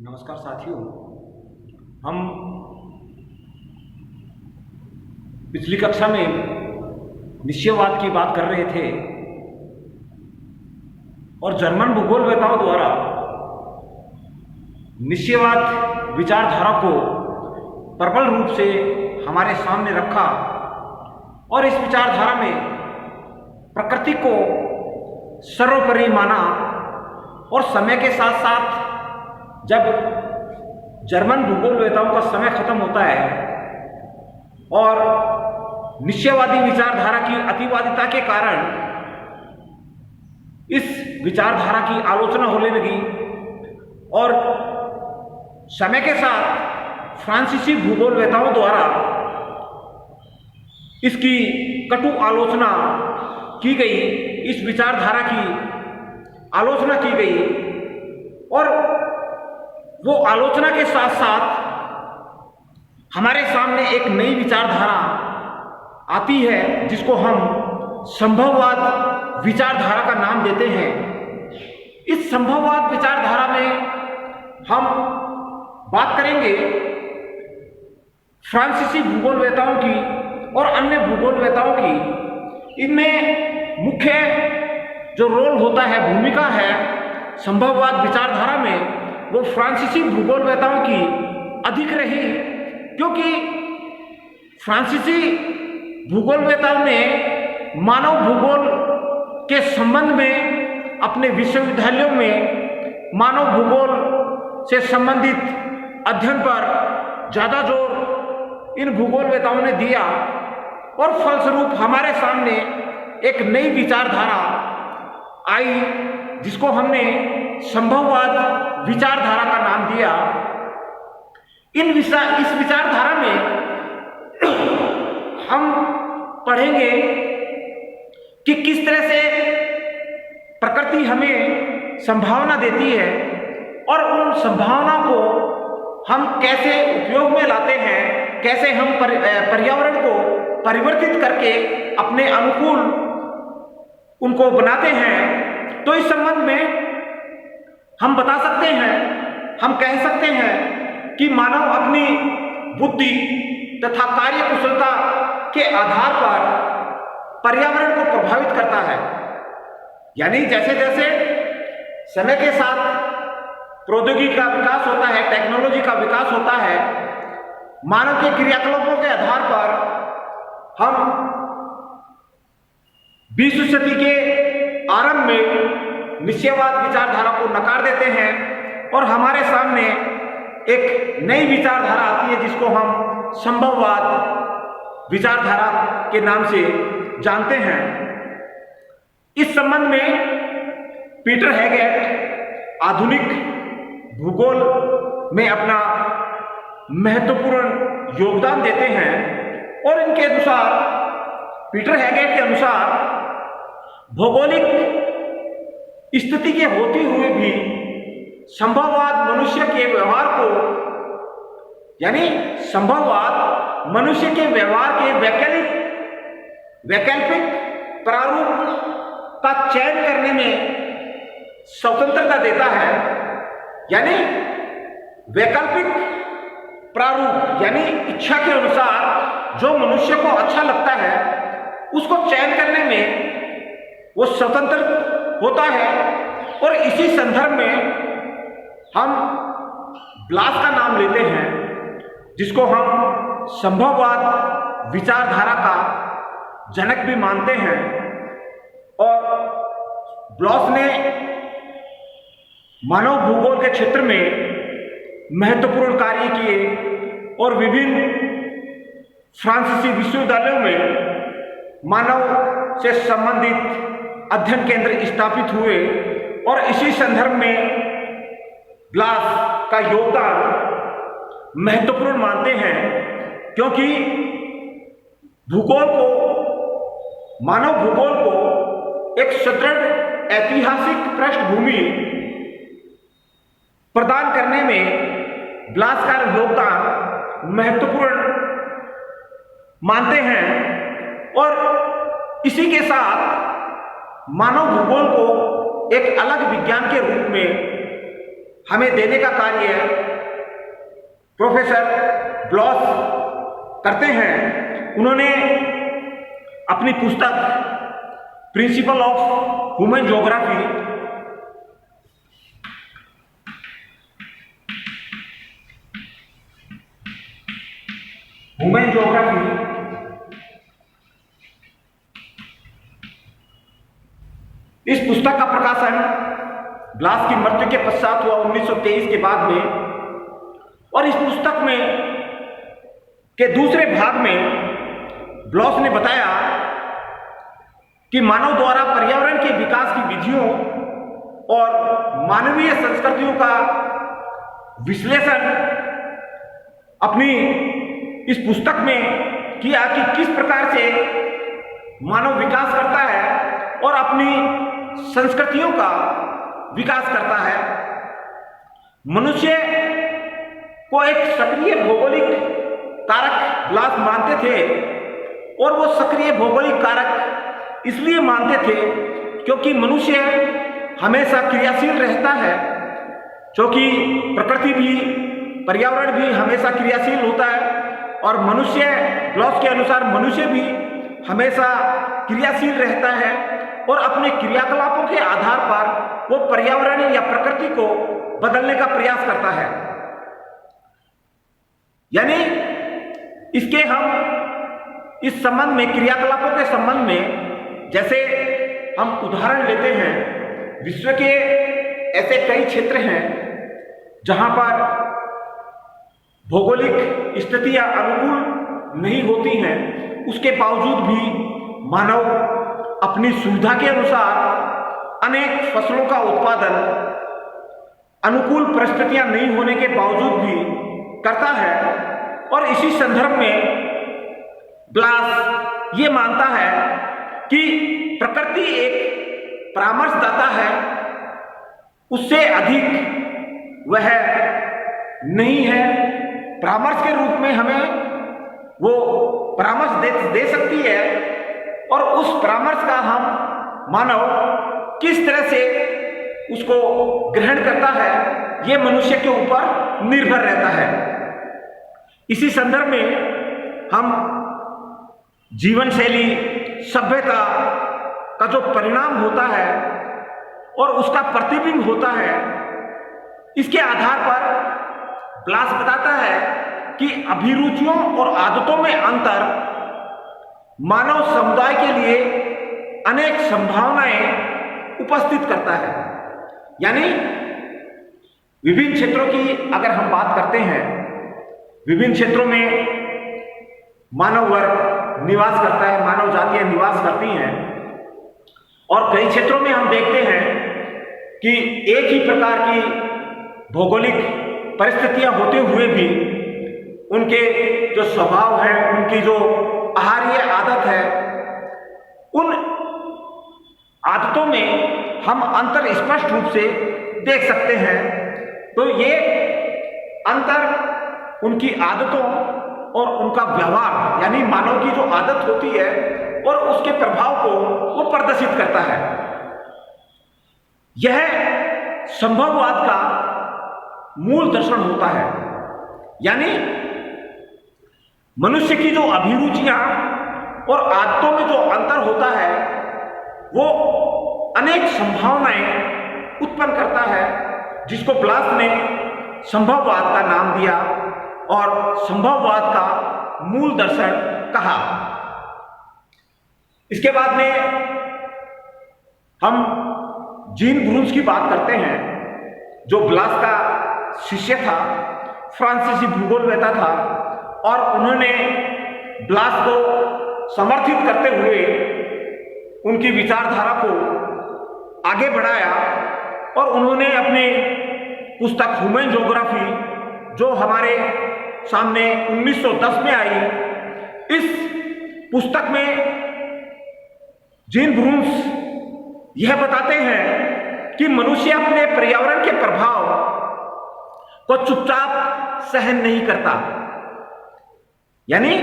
नमस्कार साथियों। हम पिछली कक्षा में निश्चयवाद की बात कर रहे थे और जर्मन भूगोलवेताओं द्वारा निश्चयवाद विचारधारा को प्रबल रूप से हमारे सामने रखा और इस विचारधारा में प्रकृति को सर्वोपरि माना और समय के साथ साथ जब जर्मन भूगोलवेताओं का समय खत्म होता है और निश्चयवादी विचारधारा की अतिवादिता के कारण इस विचारधारा की आलोचना होने लगी और समय के साथ फ्रांसीसी भूगोलवेताओं द्वारा इसकी कटु आलोचना की गई, इस विचारधारा की आलोचना की गई और वो आलोचना के साथ साथ हमारे सामने एक नई विचारधारा आती है जिसको हम संभववाद विचारधारा का नाम देते हैं। इस संभववाद विचारधारा में हम बात करेंगे फ्रांसीसी भूगोलवेताओं की और अन्य भूगोलवेताओं की। इनमें मुख्य जो रोल होता है, भूमिका है संभववाद विचारधारा में, वो फ्रांसीसी भूगोलवेताओं की अधिक रही, क्योंकि फ्रांसीसी भूगोलवेताओं ने मानव भूगोल के संबंध में अपने विश्वविद्यालयों में मानव भूगोल से संबंधित अध्ययन पर ज़्यादा जोर इन भूगोलवेताओं ने दिया और फलस्वरूप हमारे सामने एक नई विचारधारा आई जिसको हमने संभववाद विचारधारा का नाम दिया। इस विचारधारा में हम पढ़ेंगे कि किस तरह से प्रकृति हमें संभावना देती है और उन संभावना को हम कैसे उपयोग में लाते हैं, कैसे हम पर्यावरण को परिवर्तित करके अपने अनुकूल उनको बनाते हैं। तो इस संबंध में हम बता सकते हैं, हम कह सकते हैं कि मानव अपनी बुद्धि तथा कार्य कुशलता के आधार पर पर्यावरण को प्रभावित करता है। यानी जैसे जैसे समय के साथ प्रौद्योगिकी का विकास होता है, टेक्नोलॉजी का विकास होता है, मानव के क्रियाकलापों के आधार पर हम 20वीं सदी के आरंभ में निश्चयवाद विचारधारा को नकार देते हैं और हमारे सामने एक नई विचारधारा आती है जिसको हम संभववाद विचारधारा के नाम से जानते हैं। इस संबंध में पीटर हेगेट आधुनिक भूगोल में अपना महत्वपूर्ण योगदान देते हैं और इनके अनुसार, पीटर हेगेट के अनुसार, भौगोलिक स्थिति के होते हुए भी संभववाद मनुष्य के व्यवहार को, यानी संभववाद मनुष्य के व्यवहार के वैकल्पिक प्रारूप का चयन करने में स्वतंत्रता देता है। यानी वैकल्पिक प्रारूप यानी इच्छा के अनुसार जो मनुष्य को अच्छा लगता है उसको चयन करने में वो स्वतंत्र होता है। और इसी संदर्भ में हम ब्लास का नाम लेते हैं जिसको हम संभववाद विचारधारा का जनक भी मानते हैं। और ब्लास ने मानव भूगोल के क्षेत्र में महत्वपूर्ण कार्य किए और विभिन्न फ्रांसीसी विश्वविद्यालयों में मानव से संबंधित अध्ययन केंद्र स्थापित हुए और इसी संदर्भ में ब्लास का योगदान महत्वपूर्ण मानते हैं, क्योंकि भूगोल को, मानव भूगोल को एक सुदृढ़ ऐतिहासिक पृष्ठभूमि प्रदान करने में ब्लास का योगदान महत्वपूर्ण मानते हैं। और इसी के साथ मानव भूगोल को एक अलग विज्ञान के रूप में हमें देने का कार्य प्रोफेसर ब्लॉस करते हैं। उन्होंने अपनी पुस्तक प्रिंसिपल ऑफ ह्यूमन ज्योग्राफी इस पुस्तक का प्रकाशन ब्लास की मृत्यु के पश्चात हुआ 1923 के बाद में, और इस पुस्तक में के दूसरे भाग में ब्लॉस ने बताया कि मानव द्वारा पर्यावरण के विकास की विधियों और मानवीय संस्कृतियों का विश्लेषण अपनी इस पुस्तक में किया कि किस प्रकार से मानव विकास करता है और अपनी संस्कृतियों का विकास करता है। मनुष्य को एक सक्रिय भौगोलिक कारक ब्लास मानते थे, और वो सक्रिय भौगोलिक कारक इसलिए मानते थे क्योंकि मनुष्य हमेशा क्रियाशील रहता है, क्योंकि प्रकृति भी पर्यावरण भी हमेशा क्रियाशील होता है, और मनुष्य ब्लॉस के अनुसार मनुष्य भी हमेशा क्रियाशील रहता है और अपने क्रियाकलापों के आधार पर वो पर्यावरण या प्रकृति को बदलने का प्रयास करता है। यानी इसके हम इस संबंध में, क्रियाकलापों के संबंध में, जैसे हम उदाहरण लेते हैं, विश्व के ऐसे कई क्षेत्र हैं जहां पर भौगोलिक स्थितियां अनुकूल नहीं होती हैं, उसके बावजूद भी मानव अपनी सुविधा के अनुसार अनेक फसलों का उत्पादन अनुकूल परिस्थितियां नहीं होने के बावजूद भी करता है। और इसी संदर्भ में ब्लास ये मानता है कि प्रकृति एक परामर्शदाता है, उससे अधिक वह नहीं है। परामर्श के रूप में हमें वो परामर्श दे सकती है, और उस परामर्श का हम मानव किस तरह से उसको ग्रहण करता है, ये मनुष्य के ऊपर निर्भर रहता है। इसी संदर्भ में हम जीवन शैली, सभ्यता का जो परिणाम होता है और उसका प्रतिबिंब होता है, इसके आधार पर ब्लास बताता है कि अभिरुचियों और आदतों में अंतर मानव समुदाय के लिए अनेक संभावनाएं उपस्थित करता है। यानी विभिन्न क्षेत्रों की अगर हम बात करते हैं, विभिन्न क्षेत्रों में मानव वर्ग निवास करता है, मानव जातियां निवास करती हैं, और कई क्षेत्रों में हम देखते हैं कि एक ही प्रकार की भौगोलिक परिस्थितियां होते हुए भी उनके जो स्वभाव है, उनकी जो आहारीय आदत है, उन आदतों में हम अंतर स्पष्ट रूप से देख सकते हैं। तो ये अंतर उनकी आदतों और उनका व्यवहार, यानी मानव की जो आदत होती है और उसके प्रभाव को वो प्रदर्शित करता है। यह संभववाद का मूल दर्शन होता है। यानी मनुष्य की जो अभिरुचियां और आदतों में जो अंतर होता है, वो अनेक संभावनाएं उत्पन्न करता है, जिसको ब्लास ने संभववाद का नाम दिया और संभववाद का मूल दर्शन कहा। इसके बाद में हम जीन ब्रून्स की बात करते हैं, जो ब्लास का शिष्य था, फ्रांसीसी भूगोलवेत्ता था, और उन्होंने ब्लास को समर्थित करते हुए उनकी विचारधारा को आगे बढ़ाया, और उन्होंने अपनी पुस्तक ह्यूमन ज्योग्राफी, जो हमारे सामने 1910 में आई, इस पुस्तक में जीन ब्रून्स यह बताते हैं कि मनुष्य अपने पर्यावरण के प्रभाव को चुपचाप सहन नहीं करता। यानी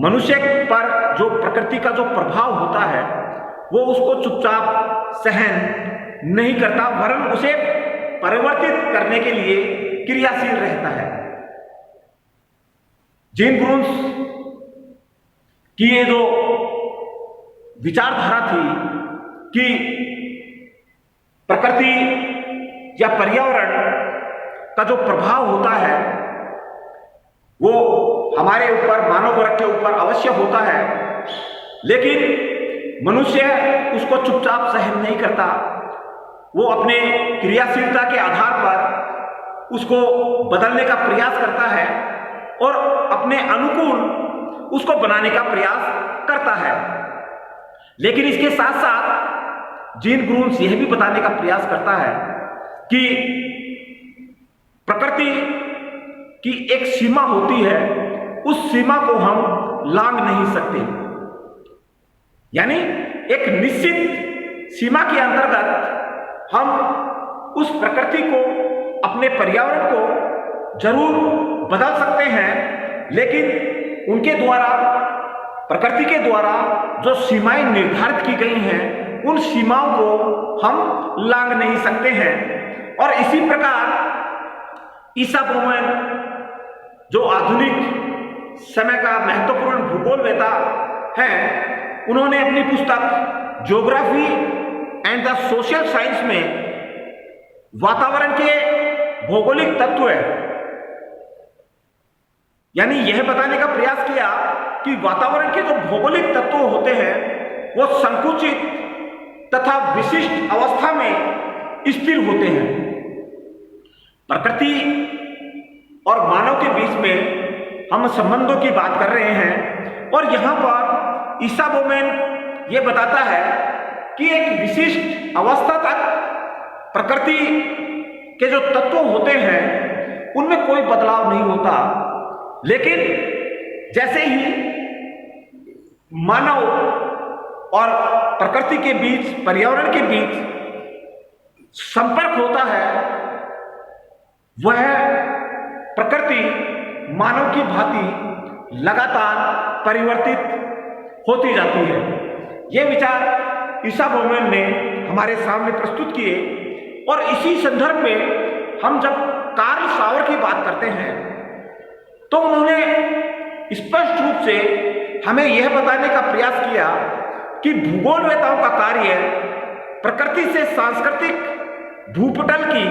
मनुष्य पर जो प्रकृति का जो प्रभाव होता है, वो उसको चुपचाप सहन नहीं करता, वरन उसे परिवर्तित करने के लिए क्रियाशील रहता है। जीन ग्रून्स की ये जो विचारधारा थी कि प्रकृति या पर्यावरण का जो प्रभाव होता है वो हमारे ऊपर, मानव वर्ग के ऊपर अवश्य होता है, लेकिन मनुष्य उसको चुपचाप सहन नहीं करता। वो अपने क्रियाशीलता के आधार पर उसको बदलने का प्रयास करता है और अपने अनुकूल उसको बनाने का प्रयास करता है। लेकिन इसके साथ साथ जीन ग्रून्स यह भी बताने का प्रयास करता है कि प्रकृति की एक सीमा होती है, उस सीमा को हम लांघ नहीं सकते। यानी एक निश्चित सीमा के अंतर्गत हम उस प्रकृति को, अपने पर्यावरण को जरूर बदल सकते हैं, लेकिन उनके द्वारा, प्रकृति के द्वारा जो सीमाएं निर्धारित की गई हैं, उन सीमाओं को हम लांघ नहीं सकते हैं। और इसी प्रकार ईसा बोमेन, जो आधुनिक समय का महत्वपूर्ण भूगोलवेता है, उन्होंने अपनी पुस्तक geography and the social science में वातावरण के भौगोलिक तत्व, यानी यह बताने का प्रयास किया कि वातावरण के जो भौगोलिक तत्व होते हैं वो संकुचित तथा विशिष्ट अवस्था में स्थिर होते हैं। प्रकृति और मानव के बीच में हम संबंधों की बात कर रहे हैं और यहां पर ईसा बोमेन यह बताता है कि एक विशिष्ट अवस्था तक प्रकृति के जो तत्व होते हैं उनमें कोई बदलाव नहीं होता, लेकिन जैसे ही मानव और प्रकृति के बीच, पर्यावरण के बीच संपर्क होता है, वह प्रकृति मानव की भांति लगातार परिवर्तित होती जाती है। यह विचार ईसा बोमेन ने हमारे सामने प्रस्तुत किए और इसी संदर्भ में हम जब कार्ल सावर की बात करते हैं तो उन्होंने स्पष्ट रूप से हमें यह बताने का प्रयास किया कि भूगोलवेताओं का कार्य प्रकृति से सांस्कृतिक भूपटल की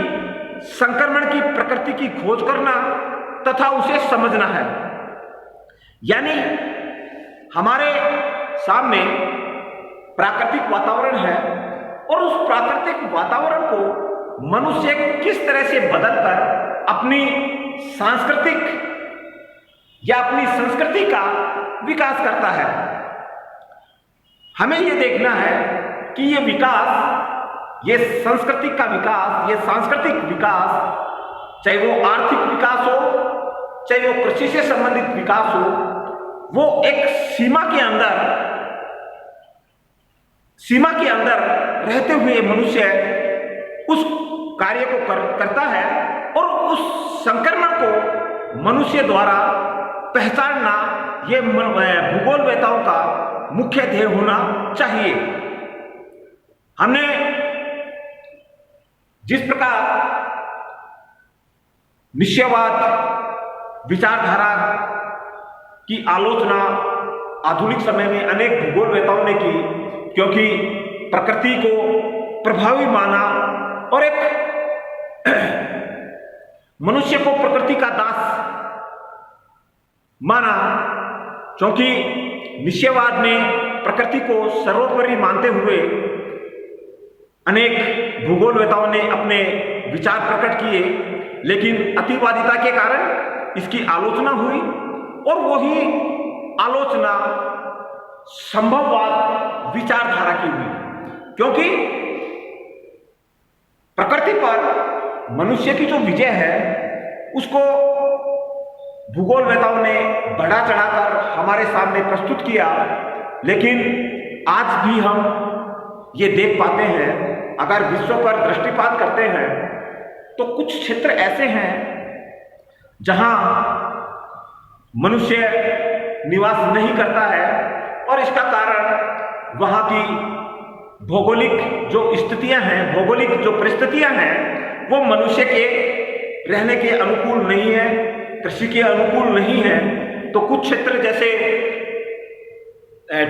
संक्रमण की प्रकृति की खोज करना तथा उसे समझना है। यानी हमारे सामने प्राकृतिक वातावरण है और उस प्राकृतिक वातावरण को मनुष्य किस तरह से बदलकर अपनी सांस्कृतिक या अपनी संस्कृति का विकास करता है। हमें यह देखना है कि यह विकास, यह संस्कृति का विकास, यह सांस्कृतिक विकास, चाहे वो आर्थिक विकास हो, चाहे वो कृषि से संबंधित विकास हो, वो एक सीमा के अंदर रहते हुए मनुष्य उस कार्य को करता है और उस संक्रमण को मनुष्य द्वारा पहचानना यह भूगोलवेताओं का मुख्य ध्येय होना चाहिए। हमने जिस प्रकार निश्चयवाद विचारधारा की आलोचना आधुनिक समय में अनेक भूगोलवेताओं ने की, क्योंकि प्रकृति को प्रभावी माना और एक मनुष्य को प्रकृति का दास माना, क्योंकि निश्चयवाद ने प्रकृति को सर्वोपरि मानते हुए अनेक भूगोलवेताओं ने अपने विचार प्रकट किए, लेकिन अतिवादिता के कारण इसकी आलोचना हुई और वही आलोचना संभववाद विचारधारा की हुई, क्योंकि प्रकृति पर मनुष्य की जो विजय है उसको भूगोलवेताओं ने बढ़ा चढ़ाकर हमारे सामने प्रस्तुत किया। लेकिन आज भी हम ये देख पाते हैं, अगर विश्व पर दृष्टिपात करते हैं तो कुछ क्षेत्र ऐसे हैं जहां मनुष्य निवास नहीं करता है और इसका कारण वहां की भौगोलिक जो स्थितियां हैं, भौगोलिक जो परिस्थितियां हैं, वो मनुष्य के रहने के अनुकूल नहीं है, कृषि के अनुकूल नहीं है। तो कुछ क्षेत्र जैसे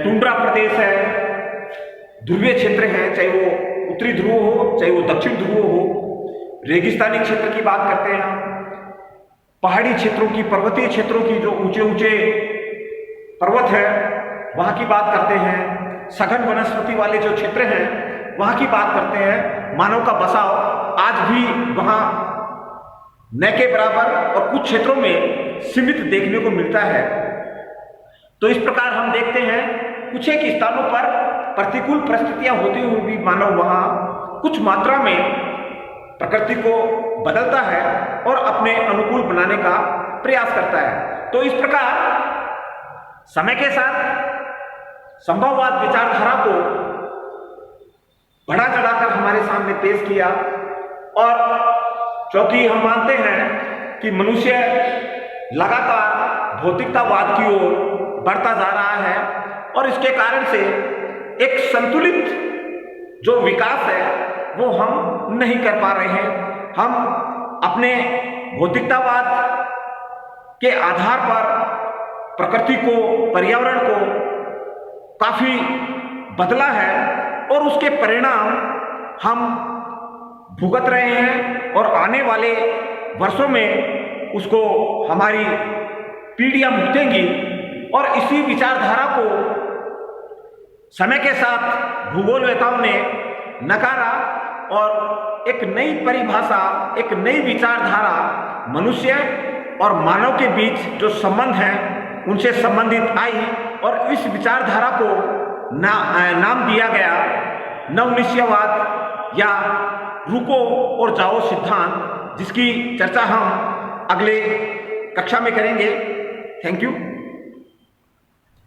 टुंड्रा प्रदेश है, ध्रुवीय क्षेत्र है, चाहे वो उत्तरी ध्रुव हो चाहे वो दक्षिण ध्रुव हो, रेगिस्तानी क्षेत्र की बात करते हैं हम, पहाड़ी क्षेत्रों की, पर्वतीय क्षेत्रों की, जो ऊंचे ऊंचे पर्वत है वहां की बात करते हैं, सघन वनस्पति वाले जो क्षेत्र हैं वहां की बात करते हैं। मानव का बसाव आज भी वहां न के बराबर और कुछ क्षेत्रों में सीमित देखने को मिलता है। तो इस प्रकार हम देखते हैं कुछ एक स्थानों पर प्रतिकूल परिस्थितियां होती हुई भी मानव वहां कुछ मात्रा में प्रकृति को बदलता है और अपने अनुकूल बनाने का प्रयास करता है। तो इस प्रकार समय के साथ संभववाद विचारधारा को बढ़ा चढ़ाकर हमारे सामने पेश किया, और क्योंकि हम मानते हैं कि मनुष्य लगातार भौतिकतावाद की ओर बढ़ता जा रहा है और इसके कारण से एक संतुलित जो विकास है वो हम नहीं कर पा रहे हैं। हम अपने भौतिकतावाद के आधार पर प्रकृति को, पर्यावरण को काफी बदला है और उसके परिणाम हम भुगत रहे हैं और आने वाले वर्षों में उसको हमारी पीढ़ियां भुगतेंगी। और इसी विचारधारा को समय के साथ भूगोलवेताओं ने नकारा और एक नई परिभाषा, एक नई विचारधारा मनुष्य और मानव के बीच जो संबंध है उनसे संबंधित आई, और इस विचारधारा को नाम दिया गया नवनिश्चयवाद या रुको और जाओ सिद्धांत, जिसकी चर्चा हम अगले कक्षा में करेंगे। Thank you.